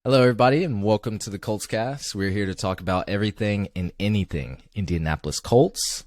Hello, everybody, and welcome to the Colts Cast. We're here to talk about everything and anything Indianapolis Colts.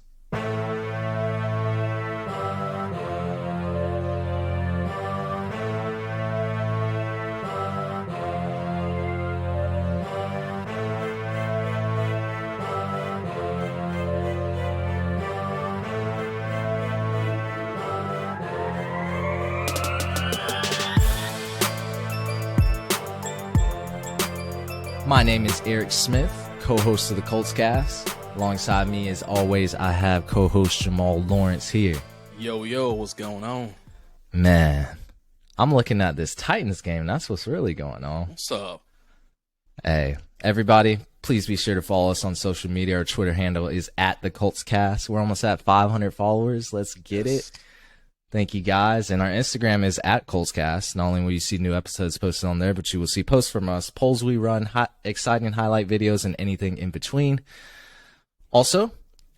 My name is Eric Smith, co-host of the Colts Cast. Alongside me, as always, I have co-host Jamal Lawrence here. Yo, what's going on? Man, I'm looking at this Titans game. That's what's really going on. What's up? Hey, everybody, please be sure to follow us on social media. Our Twitter handle is at the Colts Cast. We're almost at 500 followers. Let's get it. Thank you, guys. And our Instagram is at ColtsCast. Not only will you see new episodes posted on there, but you will see posts from us, polls we run, exciting highlight videos, and anything in between. Also,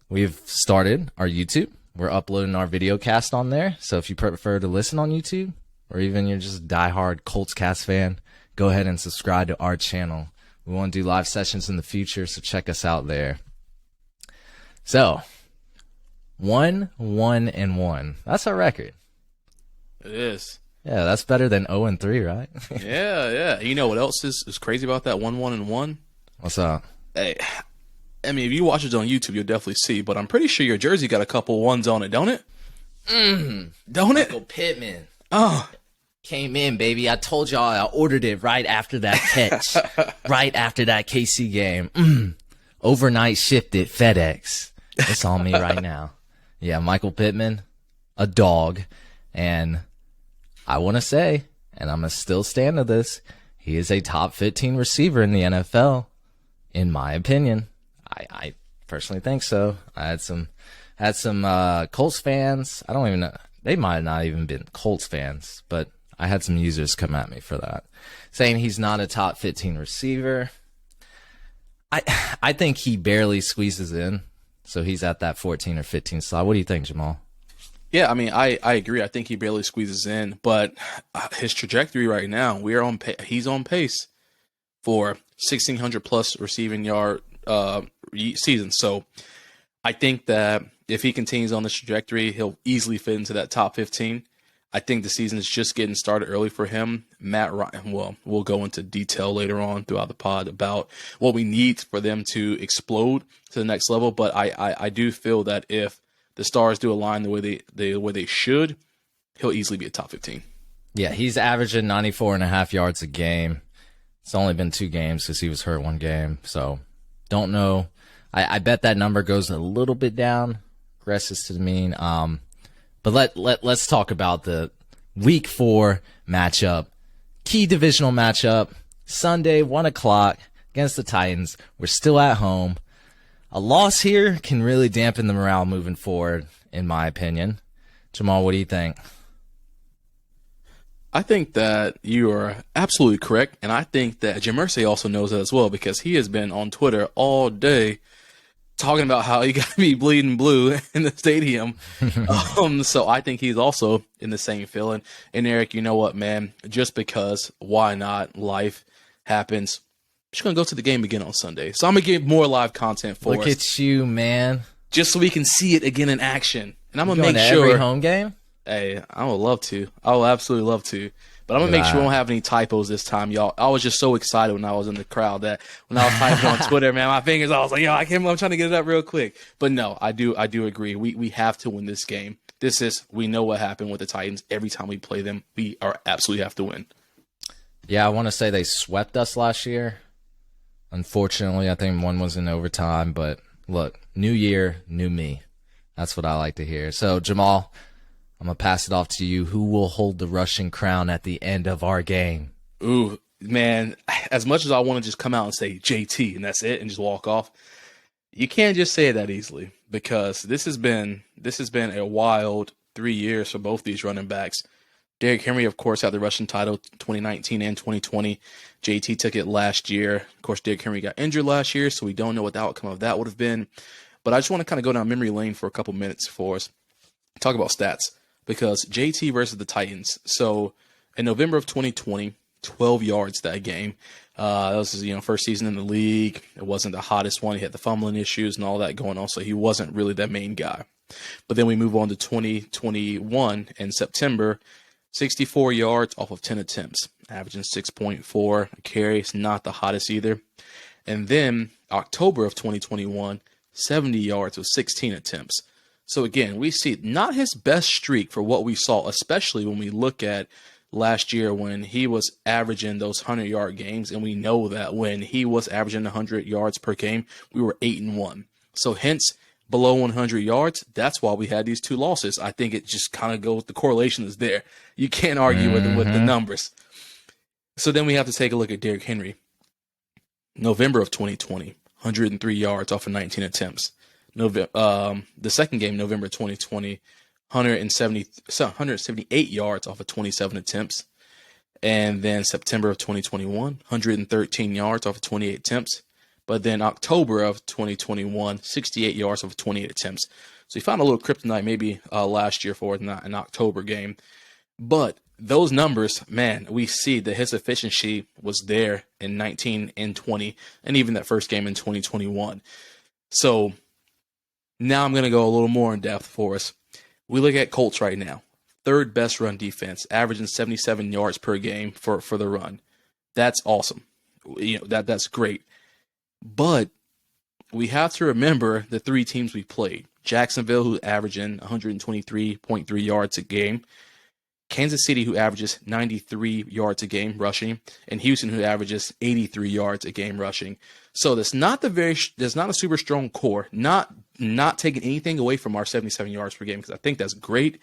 we've started our YouTube. We're uploading our video cast on there. So if you prefer to listen on YouTube, or even you're just a diehard Colts Cast fan, go ahead and subscribe to our channel. We want to do live sessions in the future, so check us out there. So, 1-1-1. That's our record. It is. Yeah, that's better than 0-3, right? Yeah. You know what else is crazy about that 1-1-1? What's up? Hey, I mean, if you watch it on YouTube, you'll definitely see. But I'm pretty sure your jersey got a couple ones on it, don't it? Don't it? Michael Pittman. Oh, Came in, baby. I told y'all I ordered it right after that catch. Right after that KC game. Overnight shipped it, FedEx. It's on me right now. Yeah, Michael Pittman, a dog. And I want to say, and I'm going to still stand to this, he is a top 15 receiver in the NFL, in my opinion. I personally think so. I had some Colts fans. I don't even know. They might have not even been Colts fans, but I had some users come at me for that, saying he's not a top 15 receiver. I think he barely squeezes in. So he's at that 14 or 15 slot. What do you think, Jamal? yeah. I mean, I agree. I think he barely squeezes in, but his trajectory right now, he's on pace for 1,600 plus receiving yard season. So I think that if he continues on this trajectory, he'll easily fit into that top 15. I think the season is just getting started early for him. Matt Ryan, well, we'll go into detail later on throughout the pod about what we need for them to explode to the next level. But I do feel that if the stars do align the way they should, he'll easily be a top 15. Yeah, he's averaging 94.5 yards a game. It's only been 2 games because he was hurt 1 game. So don't know. I bet that number goes a little bit down, regresses to the mean. But let's talk about the Week 4 matchup, key divisional matchup, Sunday 1 o'clock against the Titans. We're still at home. A loss here can really dampen the morale moving forward, in my opinion. Jamal, what do you think? I think that you are absolutely correct, and I think that Jim Irsay also knows that as well because he has been on Twitter all day talking about how he got to be bleeding blue in the stadium. So I think he's also in the same feeling. And Eric, you know what, man? Just because, why not? Life happens. I'm just going to go to the game again on Sunday. So I'm going to get more live content for us. Look at you, man. Just so we can see it again in action. And I'm going to Going make to sure. every home game? Hey, I would love to. I would absolutely love to. But I'm going to make sure we don't have any typos this time, y'all. I was just so excited when I was in the crowd that when I was typing on Twitter, man, my fingers, I was like, yo, I'm trying to get it up real quick. But no, I do agree. We have to win this game. We know what happened with the Titans. Every time we play them, we are absolutely have to win. Yeah, I want to say they swept us last year. Unfortunately, I think 1 was in overtime. But look, new year, new me. That's what I like to hear. So, Jamal, I'm going to pass it off to you. Who will hold the Russian crown at the end of our game? Ooh, man, as much as I want to just come out and say JT and that's it and just walk off, you can't just say it that easily because this has been a wild 3 years for both these running backs. Derrick Henry, of course, had the rushing title 2019 and 2020. JT took it last year. Of course, Derrick Henry got injured last year, so we don't know what the outcome of that would have been. But I just want to kind of go down memory lane for a couple minutes for us. Talk about stats because JT versus the Titans. So in November of 2020, 12 yards that game. That was his, first season in the league. It wasn't the hottest one. He had the fumbling issues and all that going on, so he wasn't really that main guy. But then we move on to 2021 in September, 64 yards off of 10 attempts, averaging 6.4 carries, not the hottest either. And then October of 2021, 70 yards with 16 attempts. So again, we see not his best streak for what we saw, especially when we look at last year when he was averaging those 100-yard games. And we know that when he was averaging 100 yards per game, we were 8-1. So hence, below 100 yards, that's why we had these 2 losses. I think it just kind of goes, the correlation is there. You can't argue with the numbers. So then we have to take a look at Derrick Henry. November of 2020, 103 yards off of 19 attempts. The second game, November 2020, 178 yards off of 27 attempts. And then September of 2021, 113 yards off of 28 attempts. But then October of 2021, 68 yards off of 28 attempts. So he found a little kryptonite maybe last year for an October game. But those numbers, man, we see that his efficiency was there in 19 and 20, and even that first game in 2021. So now I'm going to go a little more in depth for us. We look at Colts right now. 3rd best run defense, averaging 77 yards per game for the run. That's awesome. That's great. But we have to remember the 3 teams we played. Jacksonville, who's averaging 123.3 yards a game. Kansas City, who averages 93 yards a game rushing, and Houston, who averages 83 yards a game rushing. So there's not a super strong core. Not taking anything away from our 77 yards per game, because I think that's great.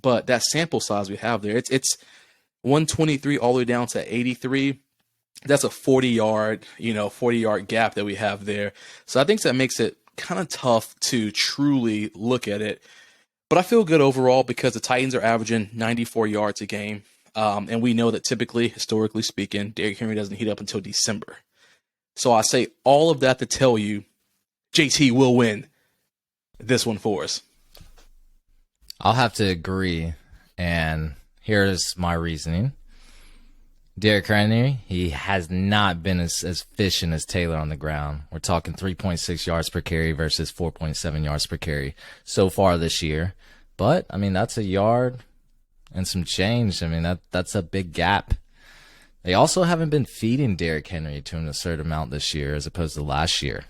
But that sample size we have there, it's 123 all the way down to 83. That's a 40-yard gap that we have there. So I think that makes it kind of tough to truly look at it. But I feel good overall because the Titans are averaging 94 yards a game. And we know that typically, historically speaking, Derrick Henry doesn't heat up until December. So I say all of that to tell you JT will win this one for us. I'll have to agree. And here's my reasoning. Derrick Henry, he has not been as efficient as Taylor on the ground. We're talking 3.6 yards per carry versus 4.7 yards per carry so far this year. But, I mean, that's a yard and some change. I mean, that's a big gap. They also haven't been feeding Derrick Henry to an absurd amount this year as opposed to last year.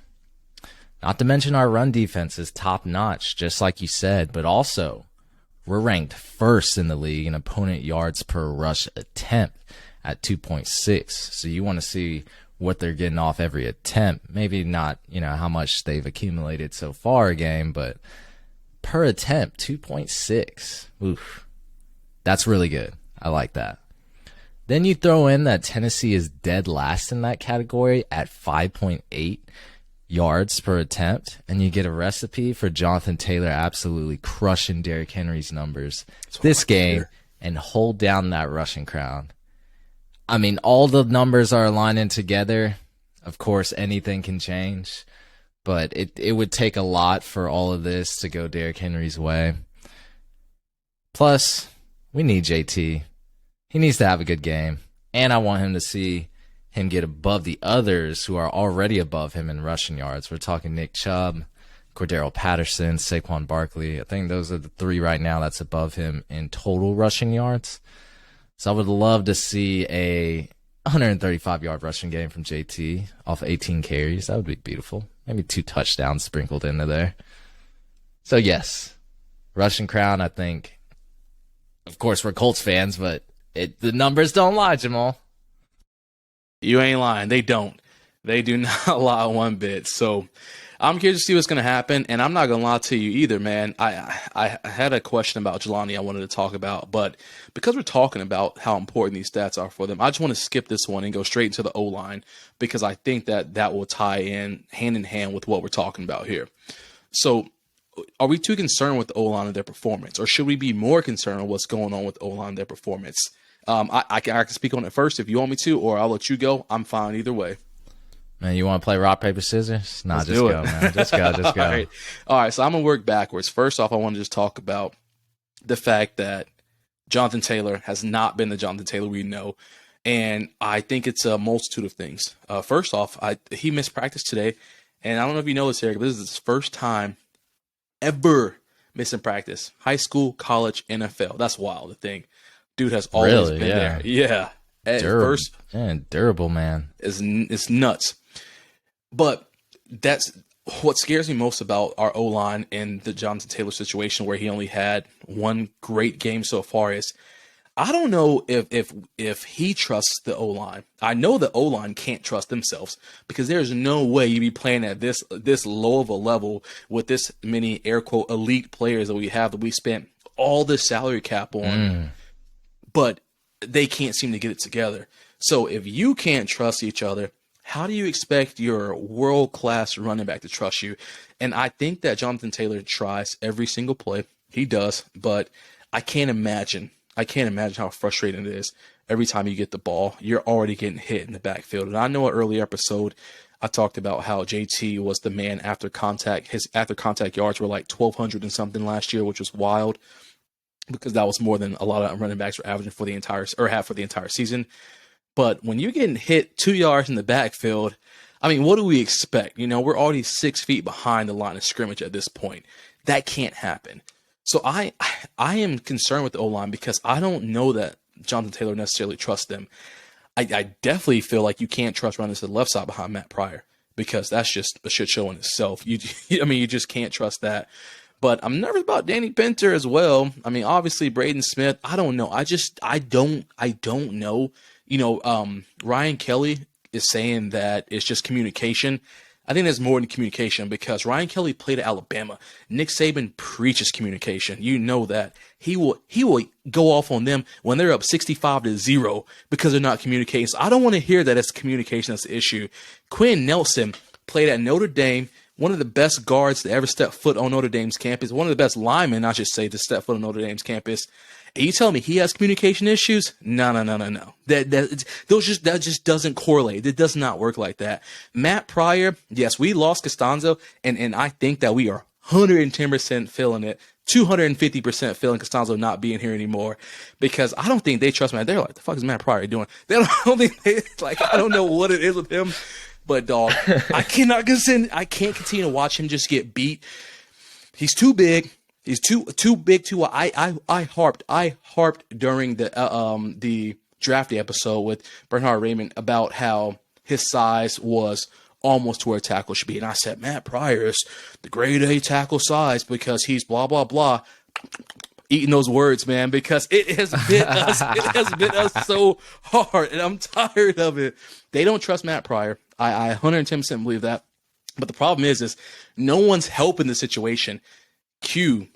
Not to mention our run defense is top-notch, just like you said, but also we're ranked 1st in the league in opponent yards per rush attempt at 2.6. So you want to see what they're getting off every attempt. Maybe not, how much they've accumulated so far a game, but per attempt, 2.6. Oof. That's really good. I like that. Then you throw in that Tennessee is dead last in that category at 5.8 yards per attempt, and you get a recipe for Jonathan Taylor absolutely crushing Derrick Henry's numbers this game and hold down that rushing crown. I mean, all the numbers are aligning together. Of course, anything can change, but it would take a lot for all of this to go Derrick Henry's way. Plus, we need JT. He needs to have a good game, and I want him to see him get above the others who are already above him in rushing yards. We're talking Nick Chubb, Cordero Patterson, Saquon Barkley. I think those are the 3 right now that's above him in total rushing yards. So I would love to see a 135-yard rushing game from JT off 18 carries. That would be beautiful. Maybe 2 touchdowns sprinkled into there. So, yes, rushing crown, I think. Of course, we're Colts fans, but the numbers don't lie, Jamal. You ain't lying. They don't. They do not lie one bit. So I'm curious to see what's going to happen, and I'm not going to lie to you either, man. I had a question about Jelani I wanted to talk about, but because we're talking about how important these stats are for them, I just want to skip this one and go straight into the O-line because I think that will tie in hand with what we're talking about here. So are we too concerned with the O-line and their performance, or should we be more concerned with what's going on with O-line and their performance? I can speak on it first if you want me to, or I'll let you go. I'm fine either way. Man, you want to play rock, paper, scissors? Nah, just go, man. Just go. All right, so I'm going to work backwards. First off, I want to just talk about the fact that Jonathan Taylor has not been the Jonathan Taylor we know. And I think it's a multitude of things. First off, he missed practice today. And I don't know if you know this, Eric, but this is his first time ever missing practice. High school, college, NFL. That's wild to think. Dude has always been there. Yeah. At first, durable, man. It's nuts. But that's what scares me most about our O-line in the Jonathan Taylor situation, where he only had one great game so far, is I don't know if he trusts the O-line. I know the O-line can't trust themselves, because there's no way you'd be playing at this low of a level with this many air quote elite players that we spent all this salary cap on, but they can't seem to get it together. So if you can't trust each other, how do you expect your world-class running back to trust you? And I think that Jonathan Taylor tries every single play. He does, but I can't imagine how frustrating it is every time you get the ball. You're already getting hit in the backfield. And I know an earlier episode I talked about how JT was the man after contact. His after contact yards were like 1,200 and something last year, which was wild, because that was more than a lot of running backs were averaging for the entire season. But when you're getting hit 2 yards in the backfield, I mean, what do we expect? We're already 6 feet behind the line of scrimmage at this point. That can't happen. So I am concerned with the O-line, because I don't know that Jonathan Taylor necessarily trusts them. I definitely feel like you can't trust running to the left side behind Matt Pryor, because that's just a shit show in itself. You just can't trust that. But I'm nervous about Danny Pinter as well. I mean, obviously Braden Smith, I don't know. I don't know. Ryan Kelly is saying that it's just communication. I think there's more than communication, because Ryan Kelly played at Alabama. Nick Saban preaches communication. You know that. He will go off on them when they're up 65-0 because they're not communicating. So I don't want to hear that it's communication that's the issue. Quinn Nelson played at Notre Dame, one of the best guards to ever step foot on Notre Dame's campus, one of the best linemen, I should say, to step foot on Notre Dame's campus. And you tell me he has communication issues? No. That just doesn't correlate. It does not work like that. Matt Pryor, yes, we lost Costanzo, and I think that we are 110% feeling it, 250% feeling Costanzo not being here anymore, because I don't think they trust Matt. They're like, the fuck is Matt Pryor doing? I don't know what it is with him, but dog, I can't continue to watch him just get beat. He's too big. He's too big. I harped during the drafting episode with Bernhard Raymond about how his size was almost to where a tackle should be, and I said Matt Pryor is the grade A tackle size because he's blah blah blah. Eating those words, man, because it has bit us. It has bit us so hard, and I'm tired of it. They don't trust Matt Pryor. I 110% believe that. But the problem is no one's helping the situation. Q,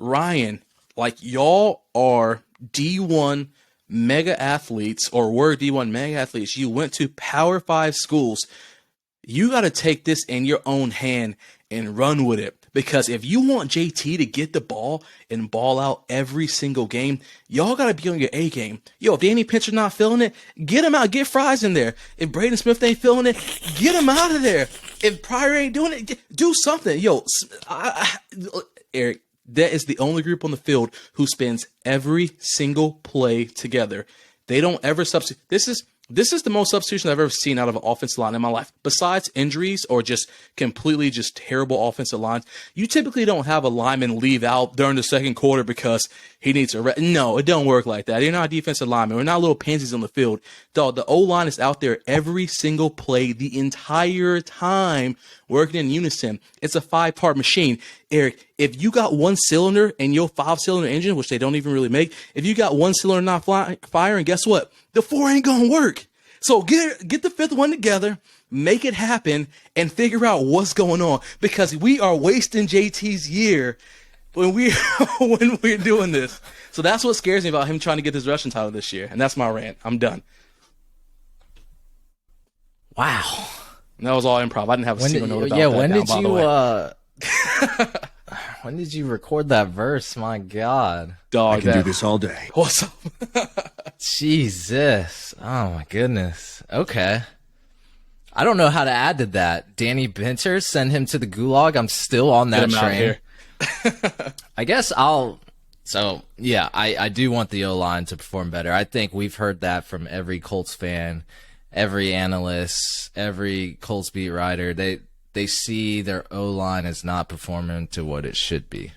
Ryan, like, y'all are D1 mega athletes, or were D1 mega athletes. You went to Power 5 schools. You got to take this in your own hand and run with it. Because if you want JT to get the ball and ball out every single game, y'all got to be on your A game. Yo, if Danny Pinter not feeling it, get him out. Get Fries in there. If Braden Smith ain't feeling it, get him out of there. If Pryor ain't doing it, do something. Yo, Eric, that is the only group on the field who spends every single play together. They don't ever substitute. This is the most substitution I've ever seen out of an offensive line in my life. Besides injuries or just completely just terrible offensive lines, you typically don't have a lineman leave out during the second quarter because he needs a rest. No, it don't work like that. You're not a defensive lineman. We're not little pansies on the field. Dog, the O-line is out there every single play the entire time working in unison. It's a 5-part machine. Eric, if you got one cylinder in your 5-cylinder engine, which they don't even really make, if you got one cylinder not firing, guess what? The 4 ain't gonna work. So get the 5th one together, make it happen, and figure out what's going on, because we are wasting JT's year when we're doing this. So that's what scares me about him trying to get this rushing title this year, and that's my rant. I'm done. Wow. And that was all improv. I didn't have a single note about that. When did you record that verse? My God. Dog, I can do this all day. What's up? Jesus. Oh, my goodness. Okay. I don't know how to add to that. Danny Pinter, send him to the gulag. I'm still on that train. Out here. I guess I'll So, yeah, I do want the O-line to perform better. I think we've heard that from every Colts fan, every analyst, every Colts beat writer. They see their O-line as not performing to what it should be.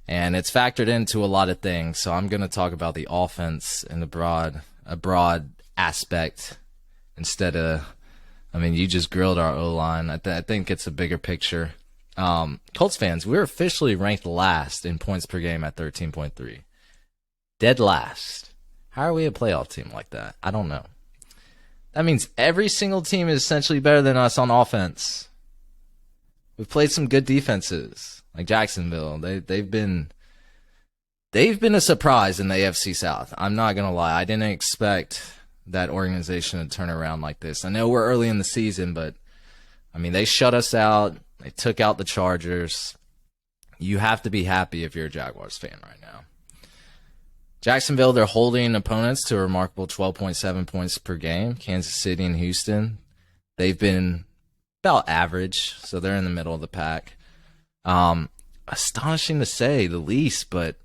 And it's factored into a lot of things. So I'm going to talk about the offense in a broad aspect instead of, I mean, you just grilled our O-line. I think it's a bigger picture. Colts fans, we're officially ranked last in points per game at 13.3. Dead last. How are we a playoff team like that? I don't know. That means every single team is essentially better than us on offense. We've played some good defenses, like Jacksonville. They've been a surprise in the AFC South. I'm not gonna lie. I didn't expect that organization to turn around like this. I know we're early in the season, but I mean, they shut us out. They took out the Chargers. You have to be happy if you're a Jaguars fan right now. Jacksonville, they're holding opponents to a remarkable 12.7 points per game. Kansas City and Houston, they've been about average, so they're in the middle of the pack. Astonishing to say the least, but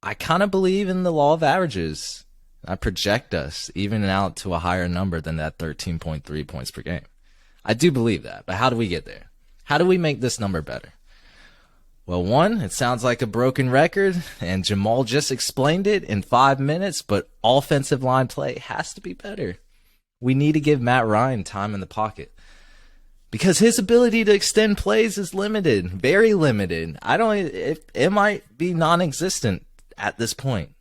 I kind of believe in the law of averages. I project us even out to a higher number than that 13.3 points per game. I do believe that, but how do we get there? How do we make this number better? Well, one, it sounds like a broken record, and Jamal just explained it in 5 minutes, but offensive line play has to be better. We need to give Matt Ryan time in the pocket because his ability to extend plays is limited, very limited. It might be non-existent at this point.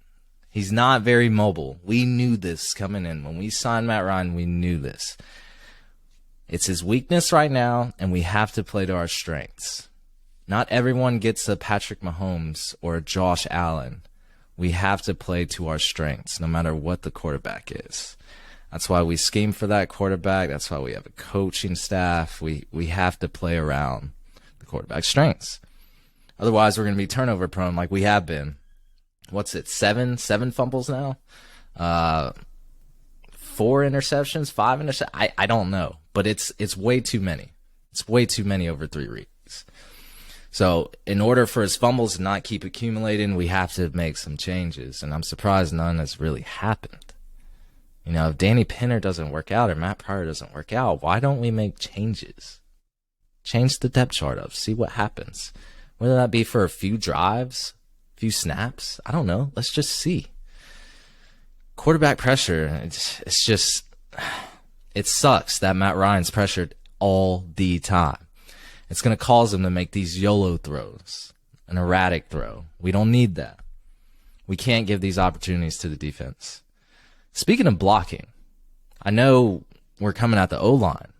He's not very mobile. We knew this coming in. When we signed Matt Ryan, we knew this. It's his weakness right now, and we have to play to our strengths. Not everyone gets a Patrick Mahomes or a Josh Allen. We have to play to our strengths, no matter what the quarterback is. That's why we scheme for that quarterback. That's why we have a coaching staff. We have to play around the quarterback's strengths. Otherwise, we're going to be turnover prone like we have been. What's it, seven fumbles now? 4 interceptions, 5 interceptions? I don't know, but it's way too many. It's way too many over 3 weeks. So in order for his fumbles to not keep accumulating, we have to make some changes, and I'm surprised none has really happened. You know, if Danny Pinner doesn't work out or Matt Pryor doesn't work out, why don't we make changes? Change the depth chart up, see what happens. Whether that be for a few drives, a few snaps, I don't know. Let's just see. Quarterback pressure, it's just, it sucks that Matt Ryan's pressured all the time. It's going to cause him to make these YOLO throws, an erratic throw. We don't need that. We can't give these opportunities to the defense. Speaking of blocking, I know we're coming at the O-line.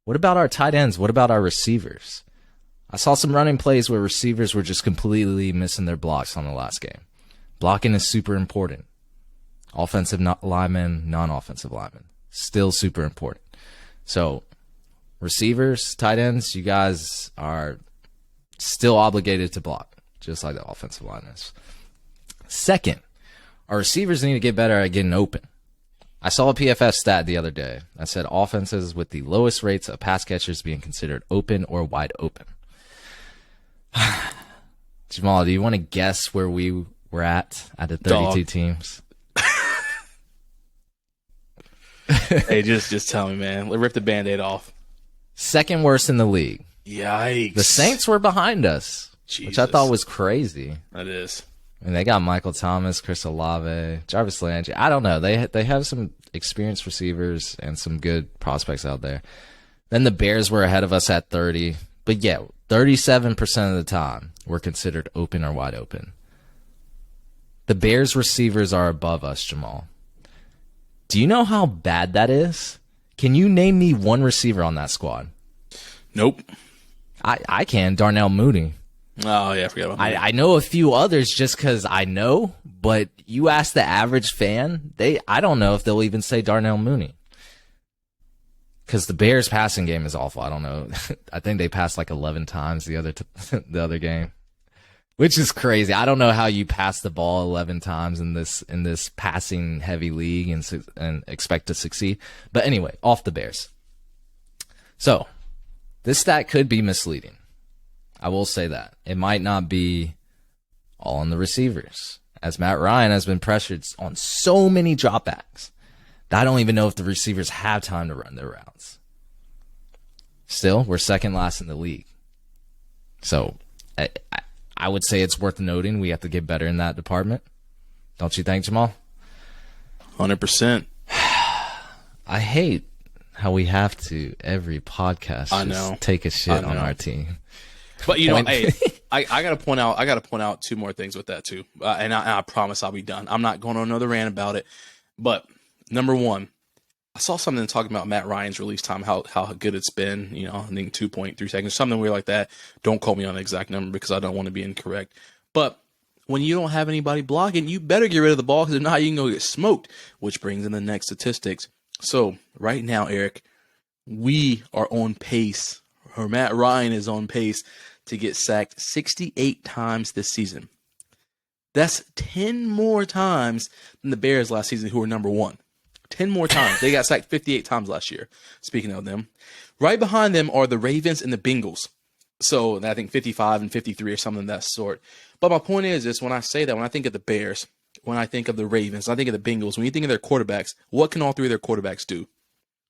What about our tight ends? What about our receivers? I saw some running plays where receivers were just completely missing their blocks on the last game. Blocking is super important. Offensive linemen, non-offensive linemen, still super important. So, receivers, tight ends, you guys are still obligated to block, just like the offensive line is. Second, our receivers need to get better at getting open. I saw a PFF stat the other day that said offenses with the lowest rates of pass catchers being considered open or wide open. Jamal, do you want to guess where we were at the 32 teams? Hey, just tell me, man. Rip the Band-Aid off. Second worst in the league. Yikes. The Saints were behind us, Jesus. which I thought was crazy. That is. I mean, they got Michael Thomas, Chris Olave, Jarvis Landry. I don't know. They have some experienced receivers and some good prospects out there. Then the Bears were ahead of us at 30. But yeah, 37% of the time we're considered open or wide open. The Bears receivers are above us, Jamal. Do you know how bad that is? Can you name me one receiver on that squad? Nope. I can. Darnell Mooney. Oh, yeah, I forgot about that. I know a few others just because I know, but you ask the average fan, I don't know if they'll even say Darnell Mooney. Because the Bears' passing game is awful. I don't know. I think they passed like 11 times the other game, which is crazy. I don't know how you pass the ball 11 times in this passing heavy league and expect to succeed. But anyway, off the Bears. So this stat could be misleading. I will say that. It might not be all on the receivers, as Matt Ryan has been pressured on so many dropbacks that I don't even know if the receivers have time to run their routes. Still, we're second last in the league. So I would say it's worth noting we have to get better in that department. Don't you think, Jamal? 100%. I hate how we have to every podcast just take a shit on our team. But hey, I gotta point out two more things with that too, and I promise I'll be done. I'm not going on another rant about it. But number one, I saw something talking about Matt Ryan's release time, how good it's been. I think 2.3 seconds, something weird like that. Don't quote me on the exact number because I don't want to be incorrect. But when you don't have anybody blocking, you better get rid of the ball, because if not, you can go get smoked. Which brings in the next statistics. So right now, Eric, we are on pace, or Matt Ryan is on pace to get sacked 68 times this season. That's 10 more times than the Bears last season, who were number one. 10 more times. They got sacked 58 times last year, speaking of them. Right behind them are the Ravens and the Bengals. So I think 55 and 53 or something of that sort. But my point is when I say that, when I think of the Bears, when I think of the Ravens, when I think of the Bengals, when you think of their quarterbacks, what can all three of their quarterbacks do?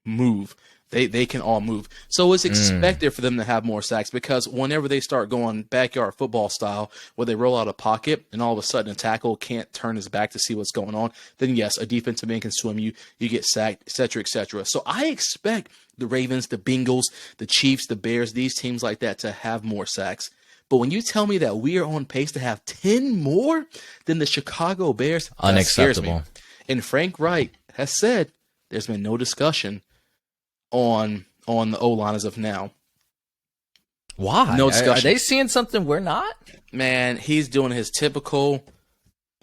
Move. They can all move. So it's expected for them to have more sacks, because whenever they start going backyard football style, where they roll out a pocket and all of a sudden a tackle can't turn his back to see what's going on, then yes, a defensive end can swim you get sacked, etc., etc. So I expect the Ravens, the Bengals, the Chiefs, the Bears, these teams like that to have more sacks. But when you tell me that we are on pace to have 10 more than the Chicago Bears, that scares me. And Frank Reich has said there's been no discussion on the O-line as of now. Why? No discussion. Are they seeing something we're not? Man, he's doing his typical,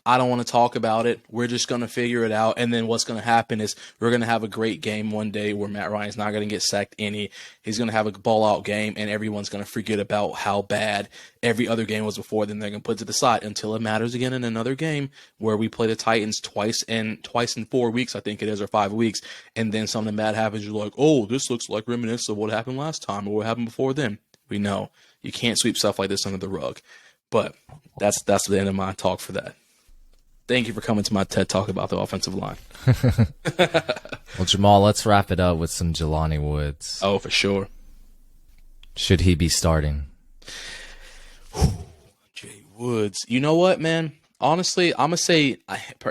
I don't want to talk about it. We're just going to figure it out. And then what's going to happen is we're going to have a great game one day where Matt Ryan's not going to get sacked any. He's going to have a ball-out game, and everyone's going to forget about how bad every other game was before. Then they're going to put it to the side until it matters again in another game where we play the Titans twice in 4 weeks, I think it is, or 5 weeks. And then something bad happens. You're like, oh, this looks like reminiscent of what happened last time or what happened before then. We know you can't sweep stuff like this under the rug. But that's the end of my talk for that. Thank you for coming to my TED Talk about the offensive line. Well, Jamal, let's wrap it up with some Jelani Woods. Oh, for sure. Should he be starting? Jay Woods. You know what, man? Honestly, I'm going to say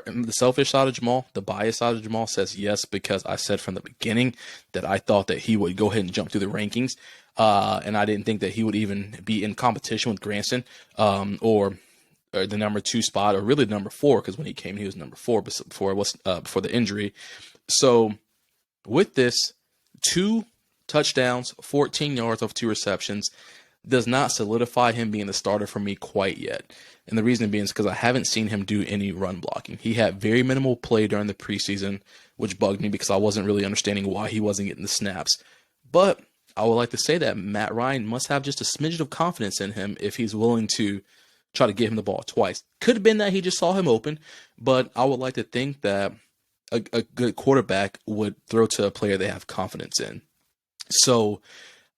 the selfish side of Jamal, the biased side of Jamal says yes, because I said from the beginning that I thought that he would go ahead and jump through the rankings. And I didn't think that he would even be in competition with Granson or the number 2 spot, or really number 4, because when he came, he was number 4 before the injury. So with this, 2 touchdowns, 14 yards off 2 receptions, does not solidify him being the starter for me quite yet. And the reason being is because I haven't seen him do any run blocking. He had very minimal play during the preseason, which bugged me because I wasn't really understanding why he wasn't getting the snaps. But I would like to say that Matt Ryan must have just a smidgen of confidence in him if he's willing to try to get him the ball twice. Could have been that he just saw him open, but I would like to think that a good quarterback would throw to a player they have confidence in. So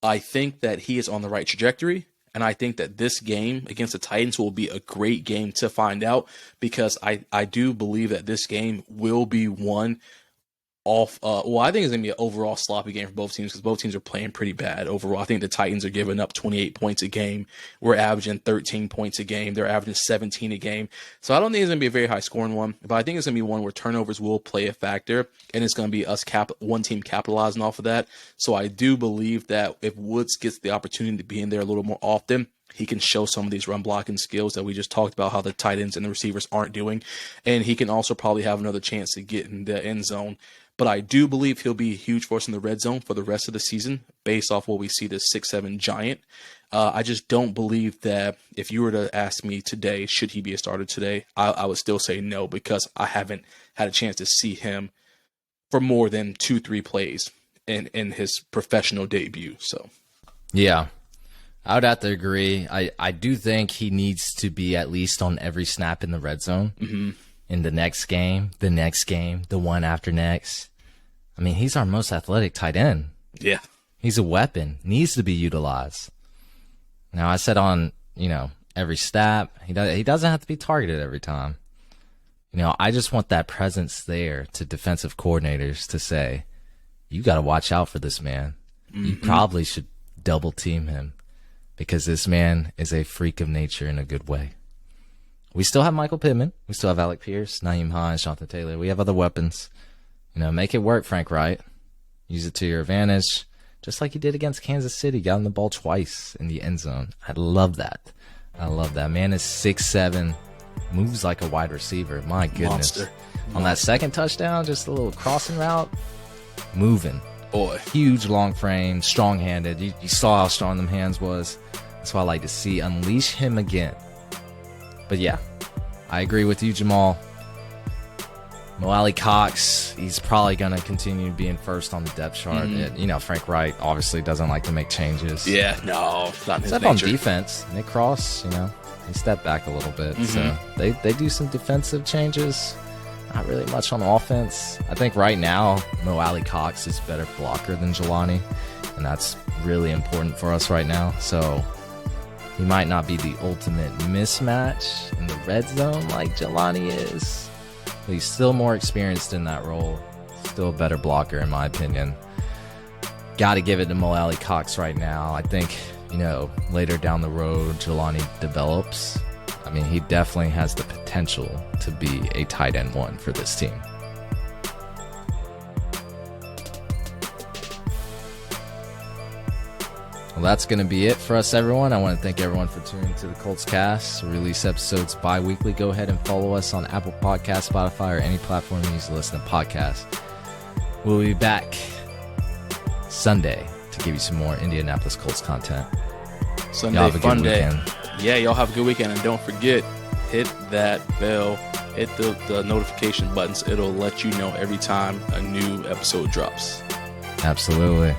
I think that he is on the right trajectory, and I think that this game against the Titans will be a great game to find out, because I do believe that this game will be won off. I think it's going to be an overall sloppy game for both teams, because both teams are playing pretty bad overall. I think the Titans are giving up 28 points a game. We're averaging 13 points a game. They're averaging 17 a game. So I don't think it's going to be a very high scoring one, but I think it's going to be one where turnovers will play a factor, and it's going to be us one team capitalizing off of that. So I do believe that if Woods gets the opportunity to be in there a little more often, he can show some of these run blocking skills that we just talked about, how the tight ends and the receivers aren't doing. And he can also probably have another chance to get in the end zone. But I do believe he'll be a huge force in the red zone for the rest of the season based off what we see, this 6'7" giant. I just don't believe that if you were to ask me today, should he be a starter today, I would still say no, because I haven't had a chance to see him for more than 2-3 plays in his professional debut. So, yeah, I would have to agree. I do think he needs to be at least on every snap in the red zone. Mm-hmm. In the next game, the one after next. I mean, he's our most athletic tight end. Yeah. He's a weapon, needs to be utilized. Now, I said on, every snap. He doesn't have to be targeted every time. You know, I just want that presence there to defensive coordinators to say, you got to watch out for this man. Mm-hmm. You probably should double team him because this man is a freak of nature in a good way. We still have Michael Pittman. We still have Alec Pierce, Naeem Hines, Jonathan Taylor. We have other weapons. You know, make it work, Frank Wright. Use it to your advantage. Just like he did against Kansas City, got him the ball twice in the end zone. I love that. Man is 6'7", moves like a wide receiver. My goodness. Monster. On that second touchdown, just a little crossing route, moving. Boy. Huge long frame, strong-handed. You saw how strong them hands was. That's what I like to see. Unleash him again. But yeah, I agree with you, Jamal. Mo Alley-Cox, he's probably going to continue being first on the depth chart. You know, Frank Wright obviously doesn't like to make changes. Yeah, no, not in his nature. On defense, Nick Cross, you know, he stepped back a little bit. So they do some defensive changes. Not really much on offense. I think right now, Mo Alley-Cox is a better blocker than Jelani, and that's really important for us right now. So he might not be the ultimate mismatch in the red zone like Jelani is. But he's still more experienced in that role. Still a better blocker, in my opinion. Got to give it to Mo Alley-Cox right now. I think, you know, later down the road, Jelani develops. I mean, he definitely has the potential to be a tight end one for this team. Well, that's going to be it for us, everyone. I want to thank everyone for tuning to the Colts Cast. We release episodes bi-weekly. Go ahead and follow us on Apple Podcasts, Spotify, or any platform you use to listen to podcasts. We'll be back Sunday to give you some more Indianapolis Colts content. Sunday, fun day. Yeah, y'all have a good weekend. And don't forget, hit that bell. Hit the notification buttons. It'll let you know every time a new episode drops. Absolutely.